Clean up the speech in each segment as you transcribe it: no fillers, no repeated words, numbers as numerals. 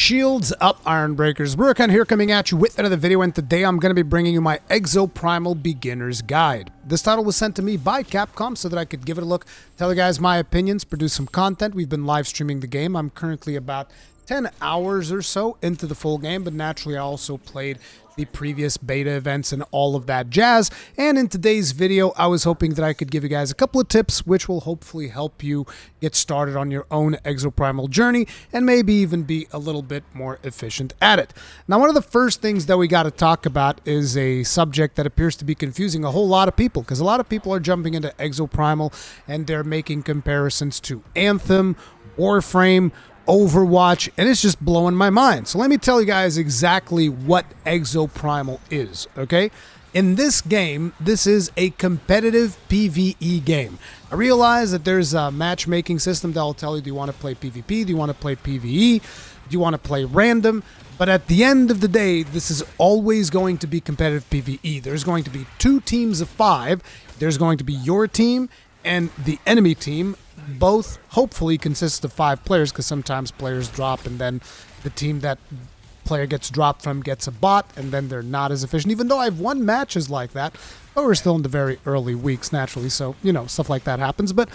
Shields up, Iron Breakers. Rurikhan here, coming at you with another video, and today I'm going to be bringing you my Exoprimal Beginner's Guide. This title was sent to me by Capcom so that I could give it a look, tell you guys my opinions, produce some content. We've been live streaming the game. I'm currently about 10 hours or so into the full game, but naturally I also played the previous beta events and all of that jazz. And in today's video, I was hoping that I could give you guys a couple of tips which will hopefully help you get started on your own Exoprimal journey and maybe even be a little bit more efficient at it. Now, one of the first things that we got to talk about is a subject that appears to be confusing a whole lot of people, because a lot of people are jumping into Exoprimal and they're making comparisons to Anthem, Warframe, Overwatch, and it's just blowing my mind. So let me tell you guys exactly what Exoprimal is, okay? In this game, this is a competitive PvE game. I realize that there's a matchmaking system that will tell you, do you want to play PvP, do you want to play PvE, do you want to play random? But at the end of the day, this is always going to be competitive PvE. There's going to be 2 teams of 5. There's going to be your team and the enemy team. Both hopefully consist of 5 players, because sometimes players drop and then the team that player gets dropped from gets a bot and then they're not as efficient, even though I've won matches like that. But we're still in the very early weeks naturally, so you know, stuff like that happens. But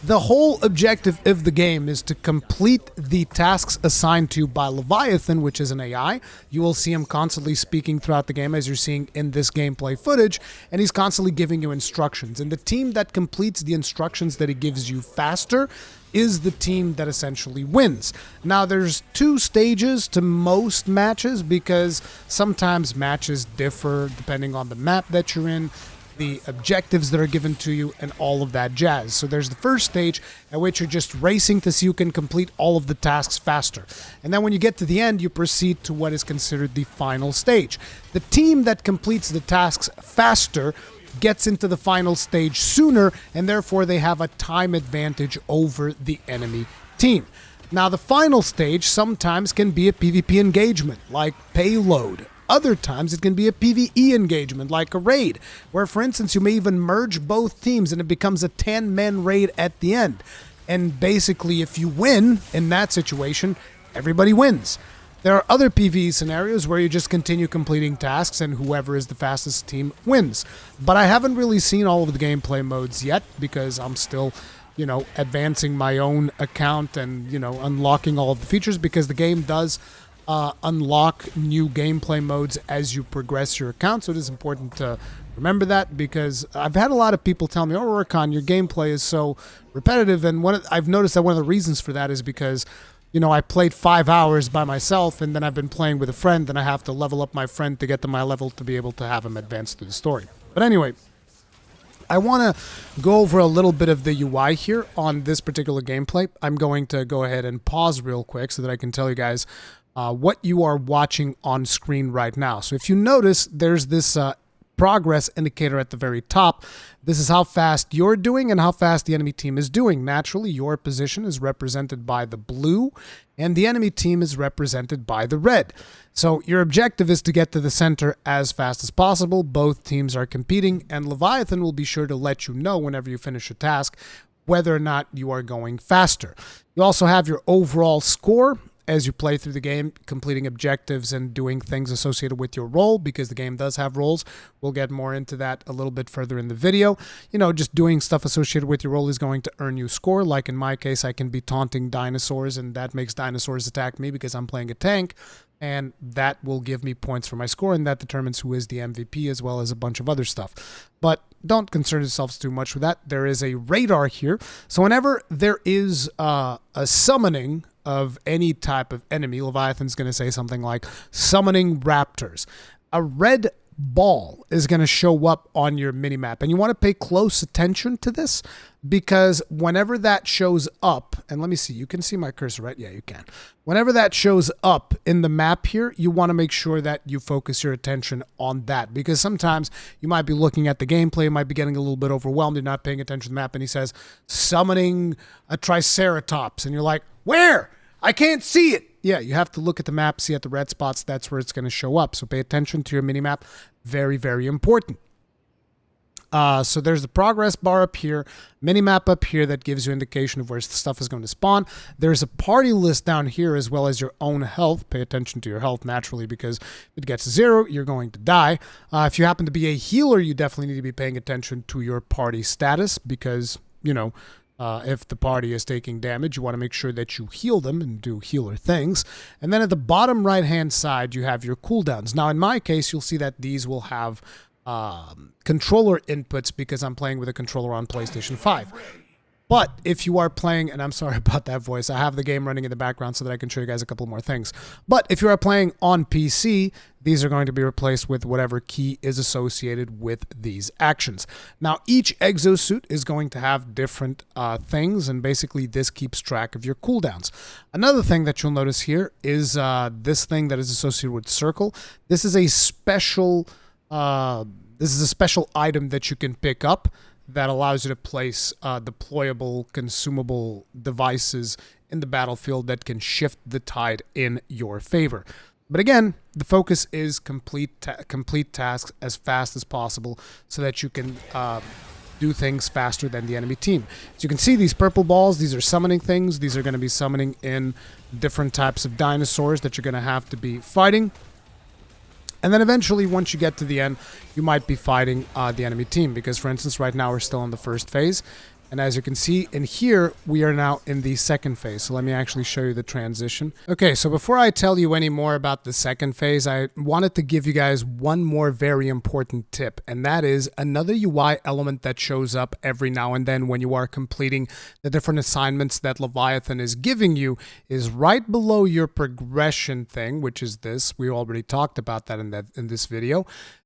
the whole objective of the game is to complete the tasks assigned to you by Leviathan, which is an AI. You will see him constantly speaking throughout the game, as you're seeing in this gameplay footage, and he's constantly giving you instructions. And the team that completes the instructions that he gives you faster is the team that essentially wins. Now, there's 2 stages to most matches, because sometimes matches differ depending on the map that you're in, the objectives that are given to you, and all of that jazz. So there's the first stage at which you're just racing to see who can complete all of the tasks faster. And then when you get to the end, you proceed to what is considered the final stage. The team that completes the tasks faster gets into the final stage sooner, and therefore they have a time advantage over the enemy team. Now, the final stage sometimes can be a PvP engagement, like Payload. Other times it can be a PvE engagement, like a raid, where, for instance, you may even merge both teams and it becomes a 10-man raid at the end. And basically, if you win in that situation, everybody wins. There are other PvE scenarios where you just continue completing tasks and whoever is the fastest team wins. But I haven't really seen all of the gameplay modes yet, because I'm still, you know, advancing my own account and, you know, unlocking all of the features, because the game does unlock new gameplay modes as you progress your account. So it is important to remember that, because I've had a lot of people tell me, oh, Rurikhan, your gameplay is so repetitive. And I've noticed that one of the reasons for that is because, you know, I played 5 hours by myself, and then I've been playing with a friend, and I have to level up my friend to get to my level to be able to have him advance through the story. But anyway, I want to go over a little bit of the UI here on this particular gameplay. I'm going to go ahead and pause real quick so that I can tell you guys what you are watching on screen right now. So if you notice, there's this progress indicator at the very top. This is how fast you're doing and how fast the enemy team is doing. Naturally, your position is represented by the blue and the enemy team is represented by the red. So your objective is to get to the center as fast as possible. Both teams are competing, and Leviathan will be sure to let you know whenever you finish a task whether or not you are going faster. You also have your overall score as you play through the game, completing objectives and doing things associated with your role, because the game does have roles. We'll get more into that a little bit further in the video. You know, just doing stuff associated with your role is going to earn you score. Like in my case, I can be taunting dinosaurs, and that makes dinosaurs attack me because I'm playing a tank, and that will give me points for my score, and that determines who is the MVP, as well as a bunch of other stuff. But don't concern yourselves too much with that. There is a radar here. So whenever there is a summoning of any type of enemy, Leviathan's going to say something like summoning raptors. A red ball is going to show up on your minimap, and you want to pay close attention to this, because whenever that shows up, and let me see, you can see my cursor, right? Yeah, you can. Whenever that shows up in the map here, you want to make sure that you focus your attention on that, because sometimes you might be looking at the gameplay, you might be getting a little bit overwhelmed, you're not paying attention to the map, and he says summoning a triceratops, and you're like, where? I can't see it. Yeah, you have to look at the map, see at the red spots, that's where it's going to show up. So pay attention to your minimap. Very, very important. So there's the progress bar up here, mini-map up here that gives you indication of where the stuff is going to spawn. There's a party list down here as well as your own health. Pay attention to your health naturally, because if it gets 0, you're going to die. If you happen to be a healer, you definitely need to be paying attention to your party status, because, you know, if the party is taking damage, you want to make sure that you heal them and do healer things. And then at the bottom right-hand side, you have your cooldowns. Now, in my case, you'll see that these will have controller inputs because I'm playing with a controller on PlayStation 5. But if you are playing, and I'm sorry about that voice, I have the game running in the background so that I can show you guys a couple more things. But if you are playing on PC, these are going to be replaced with whatever key is associated with these actions. Now, each exosuit is going to have different things, and basically this keeps track of your cooldowns. Another thing that you'll notice here is this thing that is associated with circle. This is a special item that you can pick up that allows you to place deployable, consumable devices in the battlefield that can shift the tide in your favor. But again, the focus is complete tasks as fast as possible so that you can do things faster than the enemy team. As you can see, these purple balls, these are summoning things. These are going to be summoning in different types of dinosaurs that you're going to have to be fighting. And then eventually, once you get to the end, you might be fighting the enemy team. Because, for instance, right now we're still in the first phase. And as you can see in here, we are now in the second phase. So let me actually show you the transition. Okay, so before I tell you any more about the second phase, I wanted to give you guys one more very important tip. And that is another UI element that shows up every now and then when you are completing the different assignments that Leviathan is giving you is right below your progression thing, which is this. We already talked about that in this video.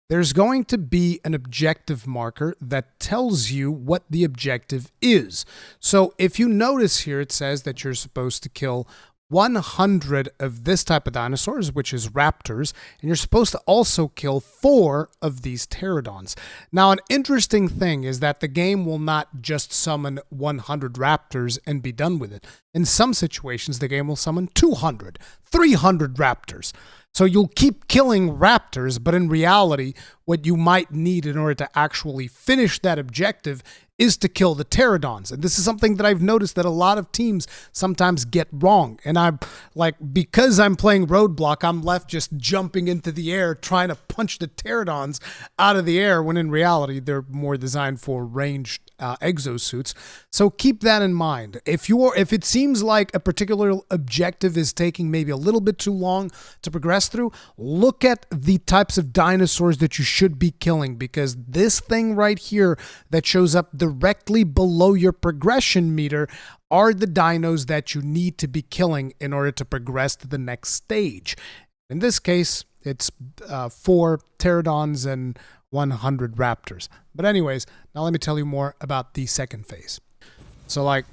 There's going to be an objective marker that tells you what the objective is. So if you notice here, it says that you're supposed to kill 100 of this type of dinosaurs, which is raptors, and you're supposed to also kill 4 of these pterodons. Now, an interesting thing is that the game will not just summon 100 raptors and be done with it. In some situations, the game will summon 200, 300 raptors. So you'll keep killing raptors, but in reality, what you might need in order to actually finish that objective is to kill the pterodons. And this is something that I've noticed that a lot of teams sometimes get wrong. And I'm like, because I'm playing Roadblock, I'm left just jumping into the air trying to punch the pterodons out of the air, when in reality, they're more designed for ranged exosuits. So keep that in mind. If it seems like a particular objective is taking maybe a little bit too long to progress through, look at the types of dinosaurs that you should be killing, because this thing right here that shows up directly below your progression meter are the dinos that you need to be killing in order to progress to the next stage. In this case, it's 4 pterodons and 100 raptors. But anyways, now let me tell you more about the second phase. So like,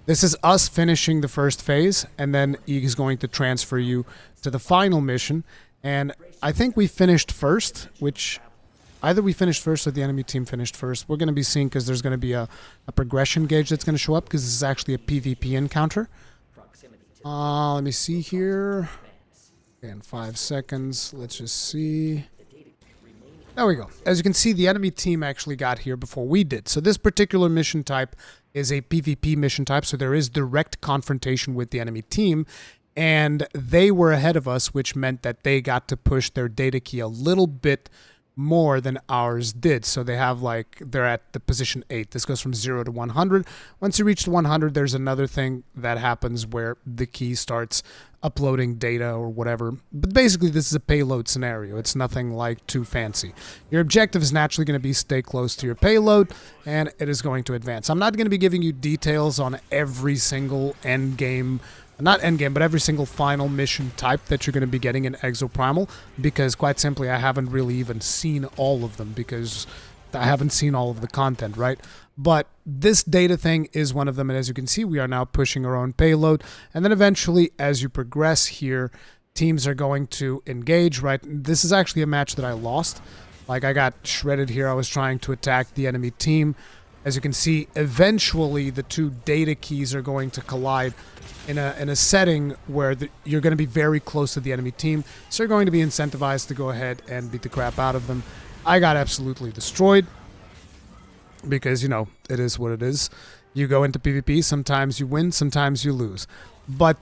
this is us finishing the first phase, and then he's going to transfer you to the final mission. And I think we finished first, which either we finished first or the enemy team finished first. We're going to be seeing, because there's going to be a progression gauge that's going to show up, because this is actually a PvP encounter. Let me see here. In 5 seconds, let's just see. There we go. As you can see, the enemy team actually got here before we did. So this particular mission type is a PvP mission type, so there is direct confrontation with the enemy team. And they were ahead of us, which meant that they got to push their data key a little bit more than ours did. So they have they're at the position 8. This goes from 0 to 100. Once you reach 100, there's another thing that happens where the key starts uploading data or whatever. But basically, this is a payload scenario. It's nothing like too fancy. Your objective is naturally going to be stay close to your payload, and it is going to advance. I'm not going to be giving you details on every single end game, not endgame, but every single final mission type that you're going to be getting in Exoprimal, because quite simply, I haven't really even seen all of them, because I haven't seen all of the content, right? But this data thing is one of them, and as you can see, we are now pushing our own payload, and then eventually, as you progress here, teams are going to engage, right? This is actually a match that I lost. Like, I got shredded here. I was trying to attack the enemy team. As you can see, eventually the 2 data keys are going to collide in a setting where you're going to be very close to the enemy team, so you're going to be incentivized to go ahead and beat the crap out of them. I got absolutely destroyed. because, you know, it is what it is. You go into PvP, sometimes you win, sometimes you lose. But,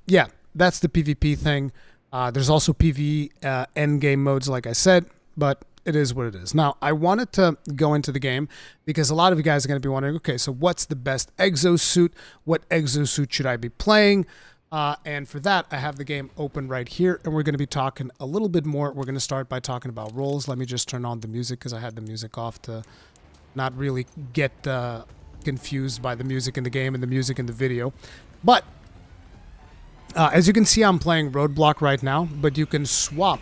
yeah, that's the PvP thing. There's also PvE endgame modes, like I said, but it is what it is. Now, I wanted to go into the game because a lot of you guys are going to be wondering, okay, so what's the best exosuit? What exosuit should I be playing? And for that, I have the game open right here, and we're going to be talking a little bit more. We're going to start by talking about roles. Let me just turn on the music because I had the music off to not really get confused by the music in the game and the music in the video. But as you can see, I'm playing Roadblock right now, but you can swap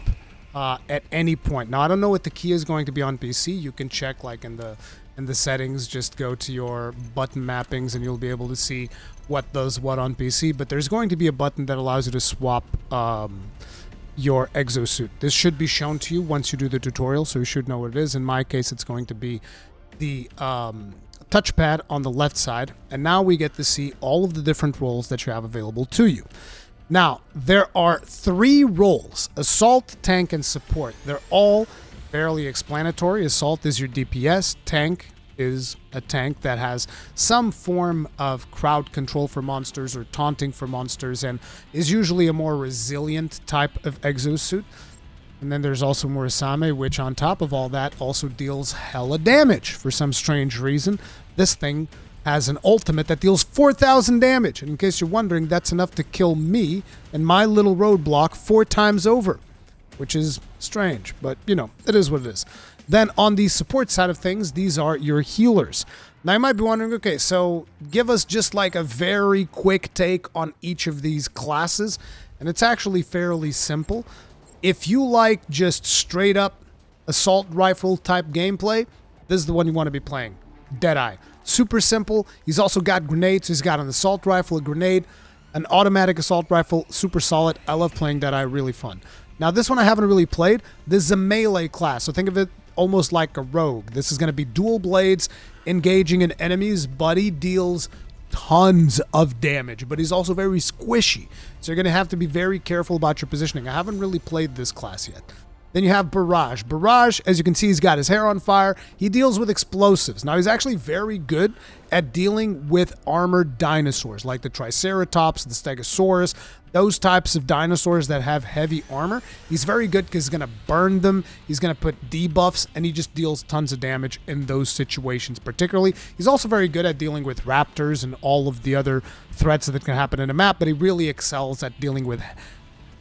at any point. Now, I don't know what the key is going to be on PC. You can check like in the settings, just go to your button mappings and you'll be able to see what does what on PC. But there's going to be a button that allows you to swap your exosuit. This should be shown to you once you do the tutorial, so you should know what it is. In my case, it's going to be the touchpad on the left side, and now we get to see all of the different roles that you have available to you. Now, there are 3 roles: Assault, Tank, and Support. They're all fairly explanatory. Assault is your DPS. Tank is a tank that has some form of crowd control for monsters or taunting for monsters and is usually a more resilient type of exosuit. And then there's also Murasame, which on top of all that also deals hella damage for some strange reason. This thing has an ultimate that deals 4,000 damage. And in case you're wondering, that's enough to kill me and my little Roadblock 4 times over, which is strange, but you know, it is what it is. Then on the support side of things, these are your healers. Now you might be wondering, okay, so give us just like a very quick take on each of these classes. And it's actually fairly simple. If you like just straight up assault rifle type gameplay, this is the one you want to be playing. Deadeye. Super simple. He's also got grenades. He's got an assault rifle, a grenade, an automatic assault rifle. Super solid. I love playing Deadeye. Really fun. Now this one I haven't really played. This is a melee class, so think of it almost like a rogue. This is going to be dual blades engaging in enemies, but he deals tons of damage, but he's also very squishy, so you're going to have to be very careful about your positioning. I haven't really played this class yet. Then you have Barrage. Barrage, as you can see, he's got his hair on fire. He deals with explosives. Now, he's actually very good at dealing with armored dinosaurs, like the Triceratops, the Stegosaurus, those types of dinosaurs that have heavy armor. He's very good because he's going to burn them. He's going to put debuffs, and he just deals tons of damage in those situations particularly. He's also very good at dealing with raptors and all of the other threats that can happen in a map, but he really excels at dealing with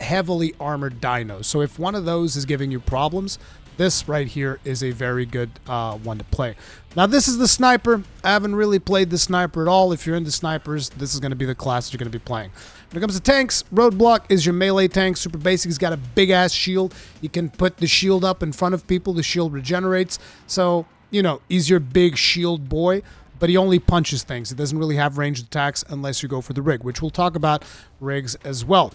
heavily armored dinos. So if one of those is giving you problems, this right here is a very good one to play. Now this is the sniper. I haven't really played the sniper at all. If you're into snipers, this is going to be the class that you're going to be playing. When it comes to tanks, Roadblock is your melee tank. Super basic. He's got a big ass shield. You can put the shield up in front of people. The shield regenerates. So, you know, he's your big shield boy, but he only punches things. He doesn't really have ranged attacks unless you go for the rig, which we'll talk about rigs as well.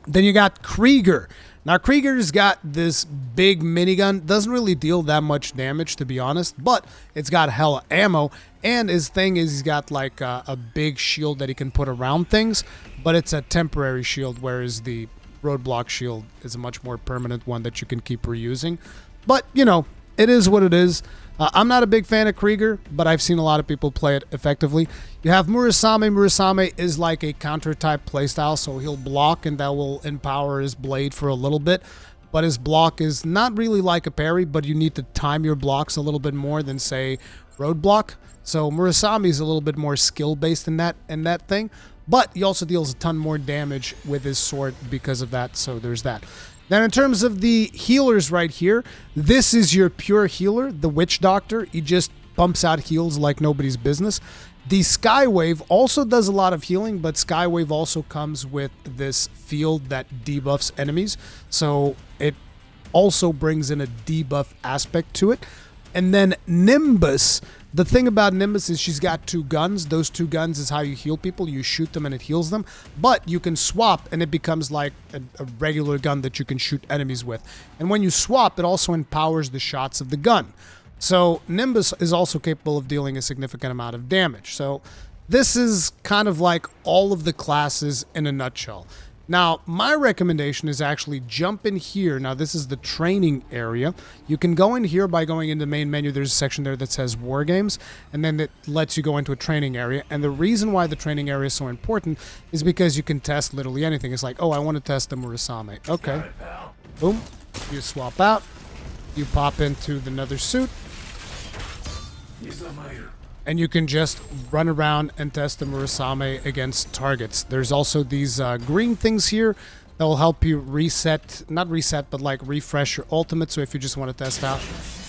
Then you got Krieger. Now, Krieger's got this big minigun. Doesn't really deal that much damage, to be honest, but it's got hella ammo. And his thing is he's got like a big shield that he can put around things, but it's a temporary shield, whereas the Roadblock shield is a much more permanent one that you can keep reusing. But, you know, it is what it is. I'm not a big fan of Krieger, but I've seen a lot of people play it effectively. You have Murasame. Murasame is like a counter-type playstyle, so he'll block, and that will empower his blade for a little bit. But his block is not really like a parry, but you need to time your blocks a little bit more than, say, Roadblock. So Murasame is a little bit more skill-based in that thing. But he also deals a ton more damage with his sword because of that, so there's that. Now, in terms of the healers right here, this is your pure healer, the Witch Doctor. He just pumps out heals like nobody's business. The Skywave also does a lot of healing, but Skywave also comes with this field that debuffs enemies. So it also brings in a debuff aspect to it. And then Nimbus, the thing about Nimbus is she's got 2 guns. Those 2 guns is how you heal people. You shoot them and it heals them. But you can swap and it becomes like a regular gun that you can shoot enemies with. And when you swap, it also empowers the shots of the gun. So Nimbus is also capable of dealing a significant amount of damage. So this is kind of like all of the classes in a nutshell. Now, my recommendation is actually jump in here. Now, this is the training area. You can go in here by going into the main menu. There's a section there that says War Games, and then it lets you go into a training area. And the reason why the training area is so important is because you can test literally anything. It's like, oh, I want to test the Murasame. Okay. Boom. You swap out. You pop into the another suit. And you can just run around and test the Murasame against targets. There's also these green things here that will help you reset, not reset, but like refresh your ultimate. So if you just want to test out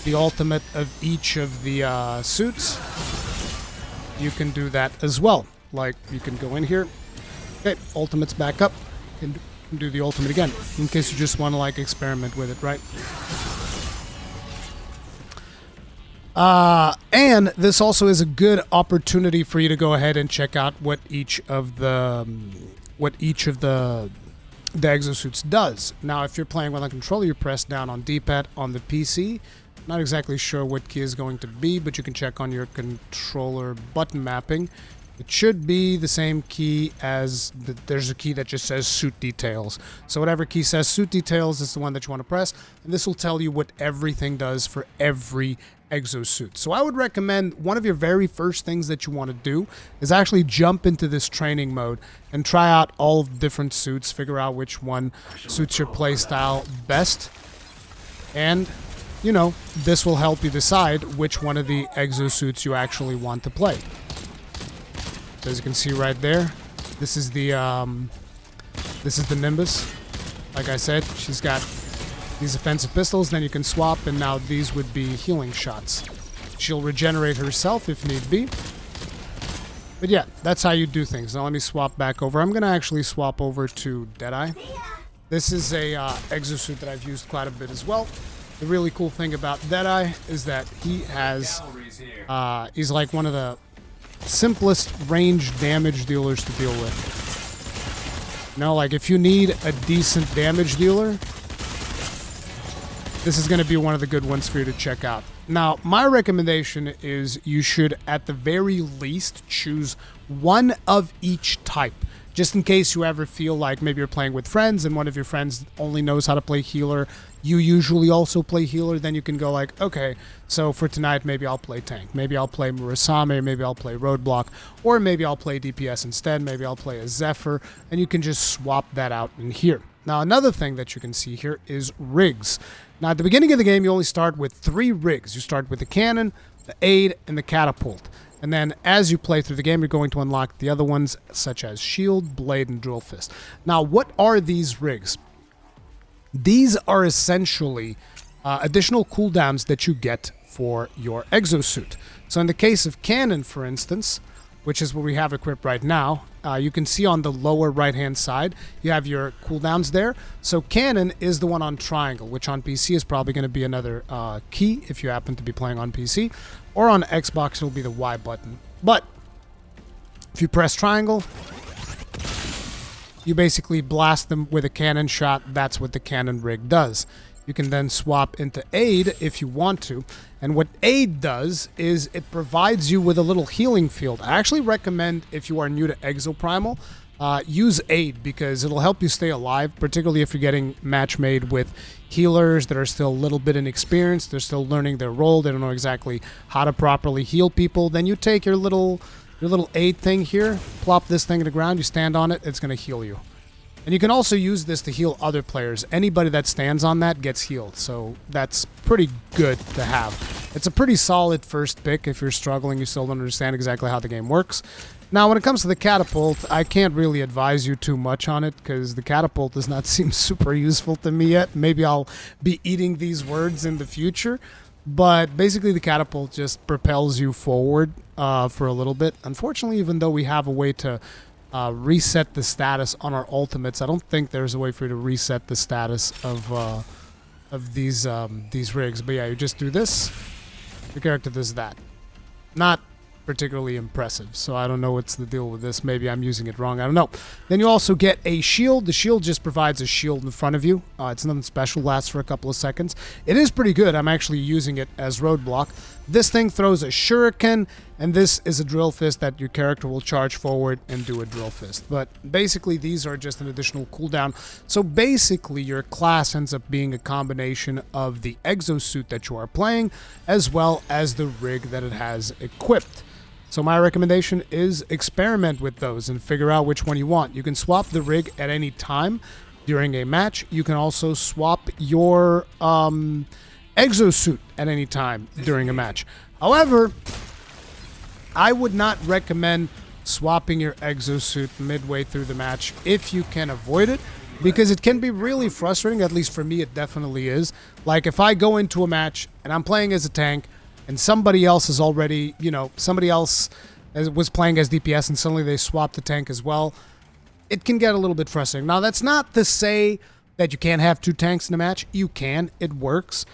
the ultimate of each of the suits, you can do that as well. Like, you can go in here. Okay, ultimate's back up. You can do the ultimate again, in case you just want to like experiment with it, right? And this also is a good opportunity for you to go ahead and check out what each of the exosuits does. Now, if you're playing with a controller, you press down on D-pad on the PC. Not exactly sure what key is going to be, but you can check on your controller button mapping. It should be the same key as there's a key that just says suit details. So whatever key says suit details is the one that you want to press, and this will tell you what everything does for every exosuit. So I would recommend one of your very first things that you want to do is actually jump into this training mode and try out all of the different suits, figure out which one suits your playstyle best, and you know, this will help you decide which one of the exosuits you actually want to play. So as you can see right there, this is the Nimbus. Like I said, she's got these offensive pistols, then you can swap, and now these would be healing shots. She'll regenerate herself if need be. But yeah, that's how you do things. Now let me swap back over. I'm going to actually swap over to Deadeye. This is a exosuit that I've used quite a bit as well. The really cool thing about Deadeye is that he has, he's like one of the simplest range damage dealers to deal with. You know, like if you need a decent damage dealer, this is going to be one of the good ones for you to check out. Now, my recommendation is you should at the very least choose one of each type. Just in case you ever feel like maybe you're playing with friends and one of your friends only knows how to play healer, you usually also play healer, then you can go like, okay, so for tonight maybe I'll play tank, maybe I'll play Murasame, maybe I'll play roadblock, or maybe I'll play DPS instead, maybe I'll play a Zephyr, and you can just swap that out in here. Now, another thing that you can see here is rigs. Now, at the beginning of the game, you only start with 3 rigs. You start with the cannon, the aid, and the catapult. And then as you play through the game, you're going to unlock the other ones, such as shield, blade, and drill fist. Now, what are these rigs? These are essentially additional cooldowns that you get for your exosuit. So in the case of cannon, for instance, which is what we have equipped right now, you can see on the lower right-hand side, you have your cooldowns there. So cannon is the one on triangle, which on PC is probably going to be another key if you happen to be playing on PC. Or on Xbox, it'll be the Y button. But if you press triangle, you basically blast them with a cannon shot. That's what the cannon rig does. You can then swap into aid if you want to. And what aid does is it provides you with a little healing field. I actually recommend, if you are new to Exoprimal, use aid because it'll help you stay alive, particularly if you're getting match made with healers that are still a little bit inexperienced. They're still learning their role. They don't know exactly how to properly heal people. Then you take your little aid thing here, plop this thing to the ground, you stand on it, it's going to heal you. And you can also use this to heal other players. Anybody that stands on that gets healed, so that's pretty good to have. It's a pretty solid first pick if you're struggling, you still don't understand exactly how the game works. Now, when it comes to the catapult, I can't really advise you too much on it because the catapult does not seem super useful to me yet. Maybe I'll be eating these words in the future. But basically, the catapult just propels you forward for a little bit. Unfortunately, even though we have a way to reset the status on our ultimates, I don't think there's a way for you to reset the status of these rigs. But yeah, you just do this. The character does that. Not particularly impressive, so I don't know what's the deal with this. Maybe I'm using it wrong, I don't know. Then you also get a shield. The shield just provides a shield in front of you. It's nothing special, lasts for a couple of seconds. It is pretty good. I'm actually using it as roadblock. This thing throws a shuriken, and this is a drill fist that your character will charge forward and do a drill fist. But basically, these are just an additional cooldown. So basically, your class ends up being a combination of the exosuit that you are playing, as well as the rig that it has equipped. So my recommendation is experiment with those and figure out which one you want. You can swap the rig at any time during a match. You can also swap your exosuit at any time during a match. However, I would not recommend swapping your exosuit midway through the match if you can avoid it, because it can be really frustrating. At least for me, it definitely is. Like if I go into a match and I'm playing as a tank and somebody else is already, somebody else was playing as DPS and suddenly they swap the tank as well, it can get a little bit frustrating. Now, that's not to say that you can't have two tanks in a match. You can. It works.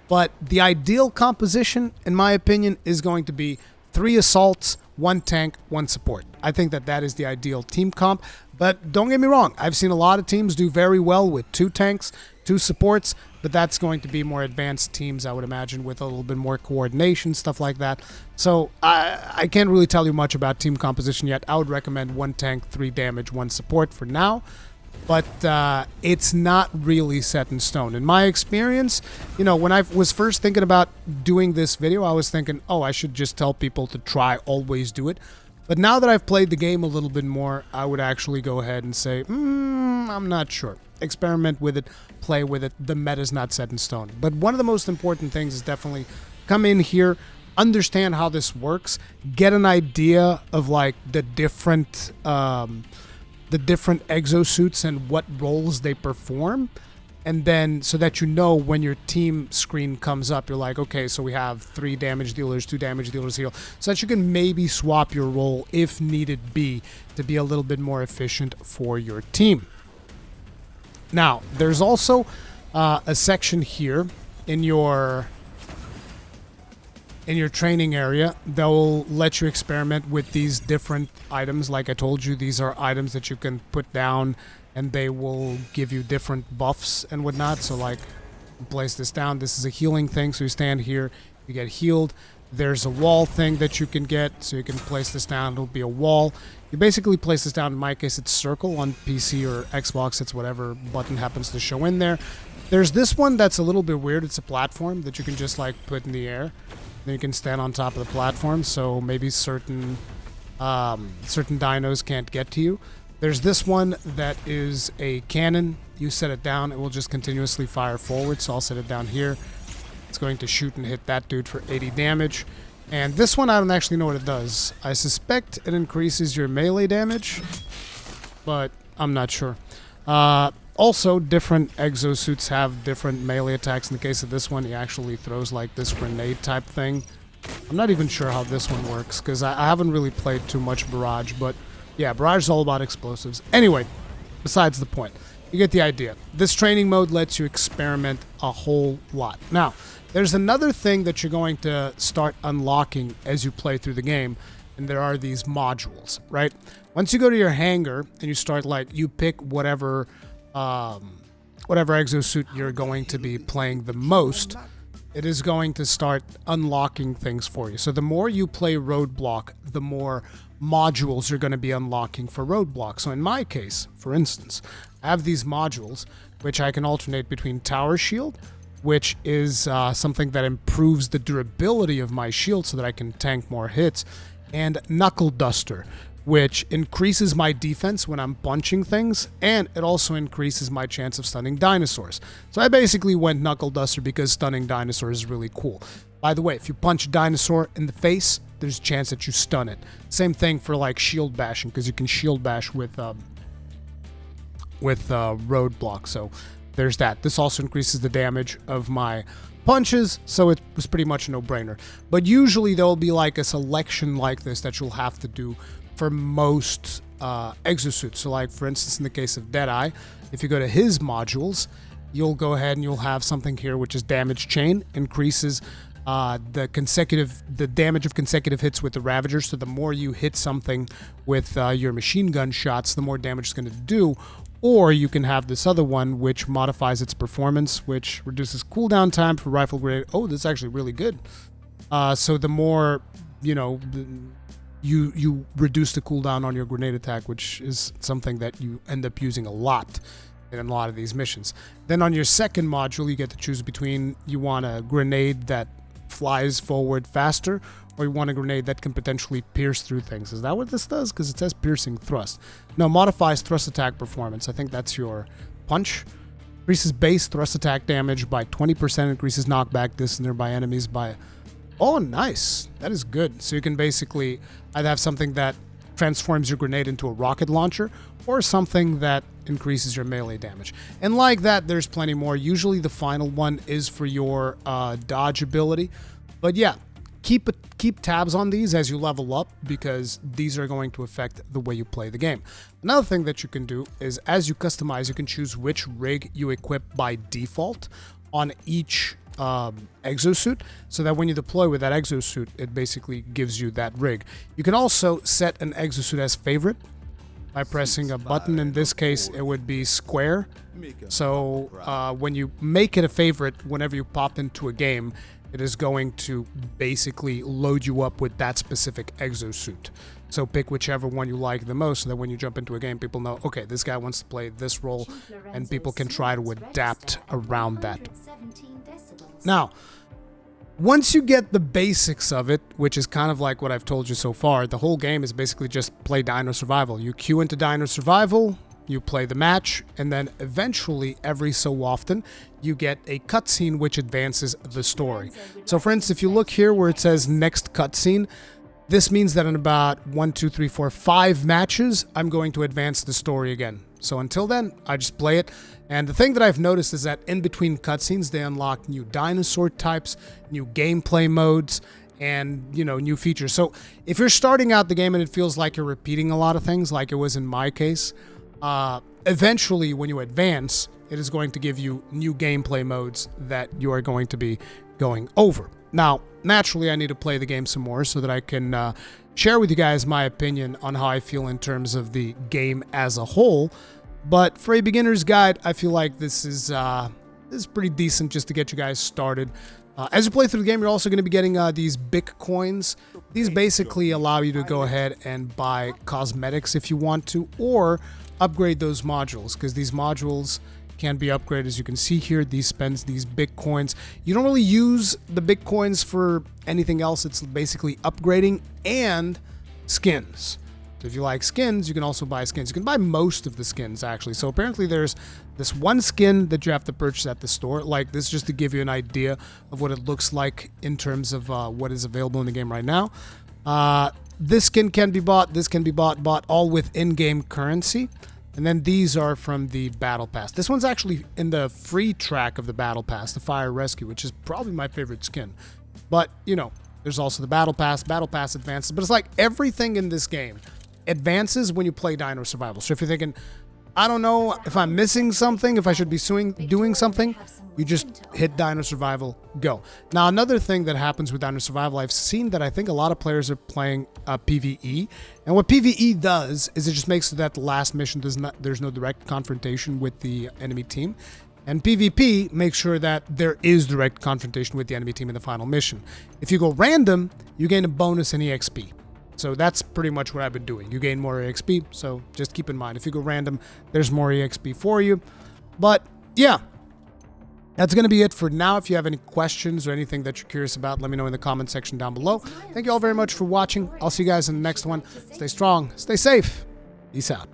But the ideal composition, in my opinion, is going to be 3 assaults, 1 tank, 1 support. I think that that is the ideal team comp. But don't get me wrong, I've seen a lot of teams do very well with 2 tanks, 2 supports, but that's going to be more advanced teams, I would imagine, with a little bit more coordination, stuff like that. So I can't really tell you much about team composition yet. I would recommend 1 tank, 3 damage, 1 support for now. But it's not really set in stone. In my experience, when I was first thinking about doing this video, I was thinking, oh, I should just tell people to try, always do it. But now that I've played the game a little bit more, I would actually go ahead and say, I'm not sure. Experiment with it, play with it. The meta's not set in stone. But one of the most important things is definitely come in here, understand how this works, get an idea of like the different exosuits and what roles they perform, and then so that when your team screen comes up, you're like, okay, so we have 3 damage dealers, 2 damage dealers here, so that you can maybe swap your role if needed be to be a little bit more efficient for your team. Now, there's also a section here in your training area that will let you experiment with these different items. Like I told you, these are items that you can put down and they will give you different buffs and whatnot. So like, place this down. This is a healing thing. So you stand here, you get healed. There's a wall thing that you can get. So you can place this down. It'll be a wall. You basically place this down. In my case, it's circle. On PC or Xbox, it's whatever button happens to show in there. There's this one that's a little bit weird. It's a platform that you can just like put in the air. Then you can stand on top of the platform, so maybe certain dinos can't get to you. There's this one that is a cannon. You set it down, it will just continuously fire forward, so I'll set it down here. It's going to shoot and hit that dude for 80 damage. And this one, I don't actually know what it does. I suspect it increases your melee damage, but I'm not sure. Also, different exosuits have different melee attacks. In the case of this one, he actually throws like this grenade type thing. I'm not even sure how this one works, because I haven't really played too much Barrage, but yeah, Barrage is all about explosives. Anyway, besides the point, you get the idea. This training mode lets you experiment a whole lot. Now, there's another thing that you're going to start unlocking as you play through the game, and there are these modules, right? Once you go to your hangar and you start you pick whatever exosuit you're going to be playing the most, it is going to start unlocking things for you. So the more you play Roadblock, the more modules you're going to be unlocking for Roadblock. So in my case, for instance, I have these modules which I can alternate between Tower Shield, which is something that improves the durability of my shield so that I can tank more hits, and Knuckle Duster, which increases my defense when I'm punching things, and it also increases my chance of stunning dinosaurs. So I basically went Knuckle Duster because stunning dinosaurs is really cool. By the way, if you punch a dinosaur in the face, there's a chance that you stun it. Same thing for like shield bashing, because you can shield bash with Roadblock. So there's that. This also increases the damage of my punches, so it was pretty much a no-brainer. But usually there will be like a selection like this that you'll have to do for most exosuits. So like, for instance, in the case of Deadeye, if you go to his modules, you'll go ahead and you'll have something here which is Damage Chain, increases the damage of consecutive hits with the Ravager. So the more you hit something with your machine gun shots, the more damage it's going to do. Or you can have this other one which modifies its performance, which reduces cooldown time for rifle grenade. Oh, this is actually really good. So the more, you know, you reduce the cooldown on your grenade attack, which is something that you end up using a lot in a lot of these missions. Then on your second module, you get to choose between you want a grenade that flies forward faster, or you want a grenade that can potentially pierce through things. Is that what this does? Because it says piercing thrust. No, modifies thrust attack performance. I think that's your punch. Increases base thrust attack damage by 20%, increases knockback distance nearby enemies by... Oh, nice. That is good. So you can basically either have something that transforms your grenade into a rocket launcher, or something that increases your melee damage. And like that, there's plenty more. Usually the final one is for your dodge ability. But yeah, keep tabs on these as you level up, because these are going to affect the way you play the game. Another thing that you can do is, as you customize, you can choose which rig you equip by default on each exosuit, so that when you deploy with that exosuit, it basically gives you that rig. You can also set an exosuit as favorite by pressing a button. In this case, it would be square. So when you make it a favorite, whenever you pop into a game, it is going to basically load you up with that specific exosuit. So pick whichever one you like the most, so that when you jump into a game, people know, okay, this guy wants to play this role, and people can try to adapt around that. Now, once you get the basics of it, which is kind of like what I've told you so far, the whole game is basically just play Dino Survival. You queue into Dino Survival, you play the match, and then eventually, every so often, you get a cutscene which advances the story. So for instance, if you look here where it says next cutscene, this means that in about 5 matches, I'm going to advance the story again. So until then, I just play it. And the thing that I've noticed is that in between cutscenes, they unlock new dinosaur types, new gameplay modes, and, you know, new features. So if you're starting out the game and it feels like you're repeating a lot of things, like it was in my case, eventually when you advance, it is going to give you new gameplay modes that you are going to be going over. Now, naturally, I need to play the game some more so that I can share with you guys my opinion on how I feel in terms of the game as a whole. But for a beginner's guide, I feel like this is pretty decent just to get you guys started. As you play through the game, you're also going to be getting these big coins. These basically allow you to go ahead and buy cosmetics if you want to, or upgrade those modules, because these modules can be upgraded. As you can see here, these spends these big coins. You don't really use the big coins for anything else. It's basically upgrading and skins. So if you like skins, you can also buy skins. You can buy most of the skins, actually. So apparently there's this one skin that you have to purchase at the store. Like this, just to give you an idea of what it looks like in terms of what is available in the game right now. This skin can be bought. This can be bought all with in-game currency. And then these are from the Battle Pass. This one's actually in the free track of the Battle Pass, the Fire Rescue, which is probably my favorite skin. But, you know, there's also the Battle Pass advances. But it's like everything in this game advances when you play Dino Survival. So if you're thinking, I don't know if I'm missing something, if I should be doing something, you just hit Dino Survival, go. Now, another thing that happens with Dino Survival, I've seen that I think a lot of players are playing PvE. And what PvE does is it just makes so that the last mission there's no direct confrontation with the enemy team. And PvP makes sure that there is direct confrontation with the enemy team in the final mission. If you go random, you gain a bonus in EXP. So that's pretty much what I've been doing. You gain more EXP, so just keep in mind, if you go random, there's more EXP for you. But yeah, that's going to be it for now. If you have any questions or anything that you're curious about, let me know in the comment section down below. Thank you all very much for watching. I'll see you guys in the next one. Stay strong, stay safe. Peace out.